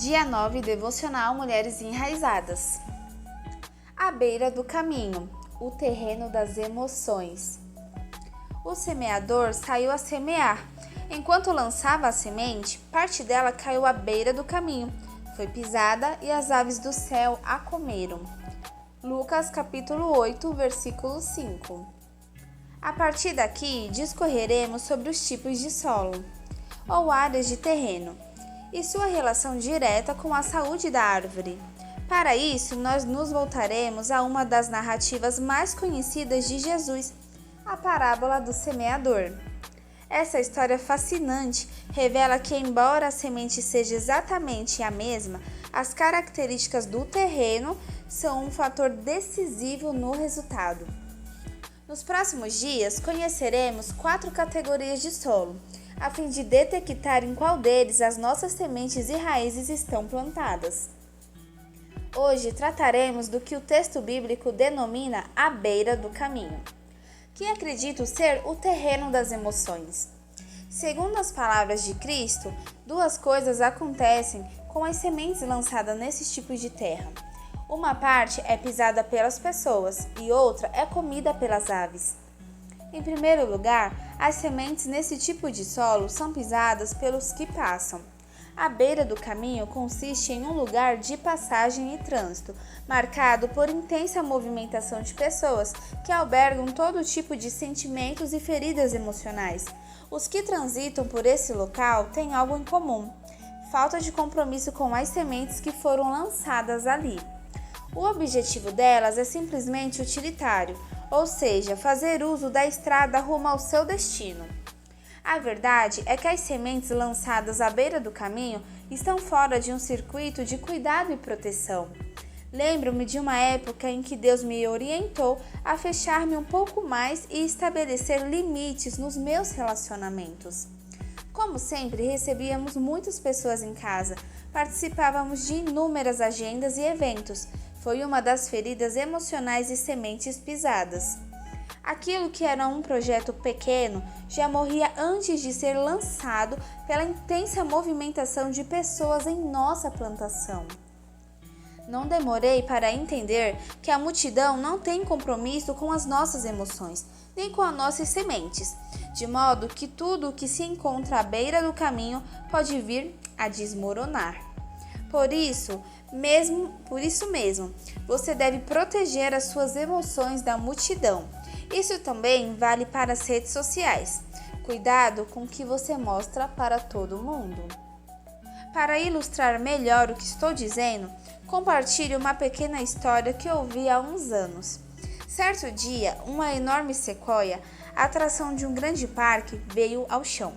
Dia 9, Devocional Mulheres Enraizadas. À beira do caminho, o terreno das emoções. O semeador saiu a semear. Enquanto lançava a semente, parte dela caiu à beira do caminho. Foi pisada e as aves do céu a comeram. Lucas capítulo 8, versículo 5. A partir daqui, discorreremos sobre os tipos de solo, ou áreas de terreno, e sua relação direta com a saúde da árvore. Para isso, nós nos voltaremos a uma das narrativas mais conhecidas de Jesus, a parábola do semeador. Essa história fascinante revela que, embora a semente seja exatamente a mesma, as características do terreno são um fator decisivo no resultado. Nos próximos dias, conheceremos 4 categorias de solo, a fim de detectar em qual deles as nossas sementes e raízes estão plantadas. Hoje trataremos do que o texto bíblico denomina a beira do caminho, que acredito ser o terreno das emoções. Segundo as palavras de Cristo, 2 coisas acontecem com as sementes lançadas nesses tipos de terra. Uma parte é pisada pelas pessoas e outra é comida pelas aves. Em primeiro lugar, as sementes nesse tipo de solo são pisadas pelos que passam. A beira do caminho consiste em um lugar de passagem e trânsito, marcado por intensa movimentação de pessoas que albergam todo tipo de sentimentos e feridas emocionais. Os que transitam por esse local têm algo em comum: falta de compromisso com as sementes que foram lançadas ali. O objetivo delas é simplesmente utilitário, ou seja, fazer uso da estrada rumo ao seu destino. A verdade é que as sementes lançadas à beira do caminho estão fora de um circuito de cuidado e proteção. Lembro-me de uma época em que Deus me orientou a fechar-me um pouco mais e estabelecer limites nos meus relacionamentos. Como sempre, recebíamos muitas pessoas em casa, participávamos de inúmeras agendas e eventos. Foi uma das feridas emocionais e sementes pisadas. Aquilo que era um projeto pequeno já morria antes de ser lançado pela intensa movimentação de pessoas em nossa plantação. Não demorei para entender que a multidão não tem compromisso com as nossas emoções, nem com as nossas sementes, de modo que tudo o que se encontra à beira do caminho pode vir a desmoronar. Por isso mesmo, você deve proteger as suas emoções da multidão. Isso também vale para as redes sociais. Cuidado com o que você mostra para todo mundo. Para ilustrar melhor o que estou dizendo, compartilho uma pequena história que ouvi há uns anos. Certo dia, uma enorme sequoia, a atração de um grande parque, veio ao chão.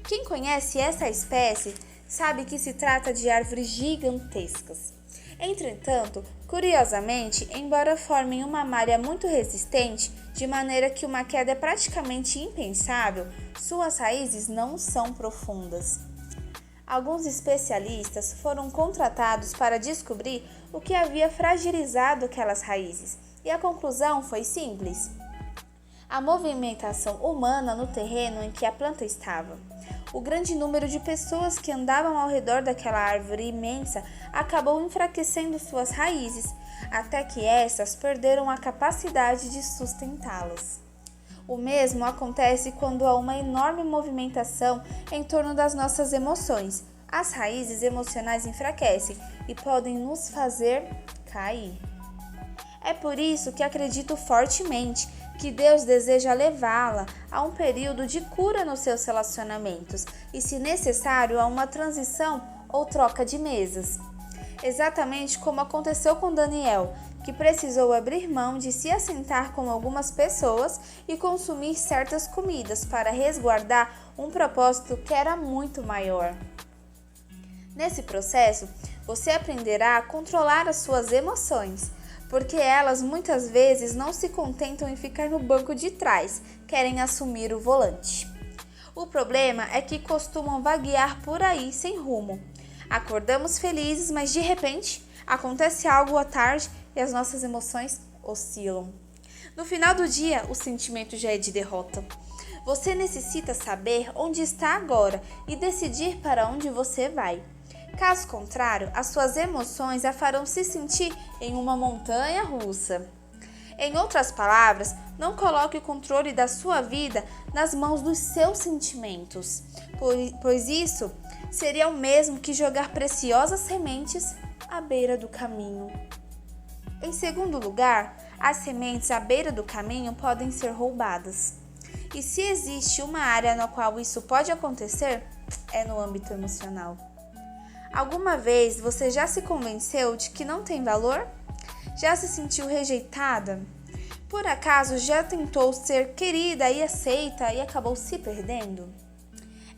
Quem conhece essa espécie sabe que se trata de árvores gigantescas. Entretanto, curiosamente, embora formem uma malha muito resistente, de maneira que uma queda é praticamente impensável, suas raízes não são profundas. Alguns especialistas foram contratados para descobrir o que havia fragilizado aquelas raízes, e a conclusão foi simples: a movimentação humana no terreno em que a planta estava. O grande número de pessoas que andavam ao redor daquela árvore imensa acabou enfraquecendo suas raízes, até que essas perderam a capacidade de sustentá-las. O mesmo acontece quando há uma enorme movimentação em torno das nossas emoções. As raízes emocionais enfraquecem e podem nos fazer cair. É por isso que acredito fortemente que Deus deseja levá-la a um período de cura nos seus relacionamentos e, se necessário, a uma transição ou troca de mesas. Exatamente como aconteceu com Daniel, que precisou abrir mão de se assentar com algumas pessoas e consumir certas comidas para resguardar um propósito que era muito maior. Nesse processo, você aprenderá a controlar as suas emoções, porque elas muitas vezes não se contentam em ficar no banco de trás, querem assumir o volante. O problema é que costumam vaguear por aí sem rumo. Acordamos felizes, mas de repente acontece algo à tarde e as nossas emoções oscilam. No final do dia, o sentimento já é de derrota. Você necessita saber onde está agora e decidir para onde você vai. Caso contrário, as suas emoções a farão se sentir em uma montanha russa. Em outras palavras, não coloque o controle da sua vida nas mãos dos seus sentimentos, pois isso seria o mesmo que jogar preciosas sementes à beira do caminho. Em segundo lugar, as sementes à beira do caminho podem ser roubadas. E se existe uma área na qual isso pode acontecer, é no âmbito emocional. Alguma vez você já se convenceu de que não tem valor? Já se sentiu rejeitada? Por acaso já tentou ser querida e aceita e acabou se perdendo?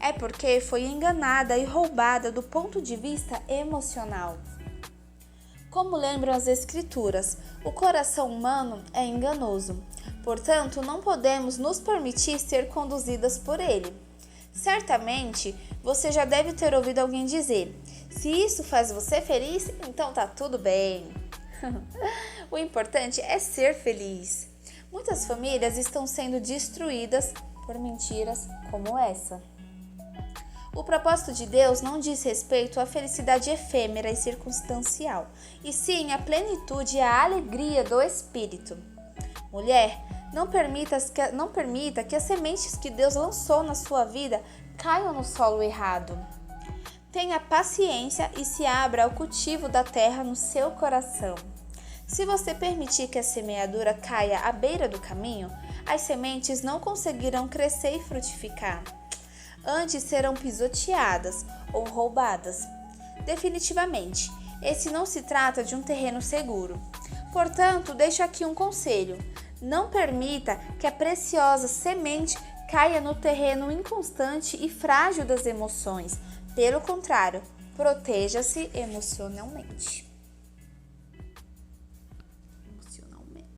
É porque foi enganada e roubada do ponto de vista emocional. Como lembram as Escrituras, o coração humano é enganoso, portanto, não podemos nos permitir ser conduzidas por ele. Certamente, você já deve ter ouvido alguém dizer: se isso faz você feliz, então tá tudo bem. O importante é ser feliz. Muitas famílias estão sendo destruídas por mentiras como essa. O propósito de Deus não diz respeito à felicidade efêmera e circunstancial, e sim à plenitude e à alegria do Espírito. Mulher, não permita que as sementes que Deus lançou na sua vida caiam no solo errado. Tenha paciência e se abra ao cultivo da terra no seu coração. Se você permitir que a semeadura caia à beira do caminho, as sementes não conseguirão crescer e frutificar. Antes serão pisoteadas ou roubadas. Definitivamente, esse não se trata de um terreno seguro. Portanto, deixo aqui um conselho: não permita que a preciosa semente caia no terreno inconstante e frágil das emoções. Pelo contrário, proteja-se emocionalmente.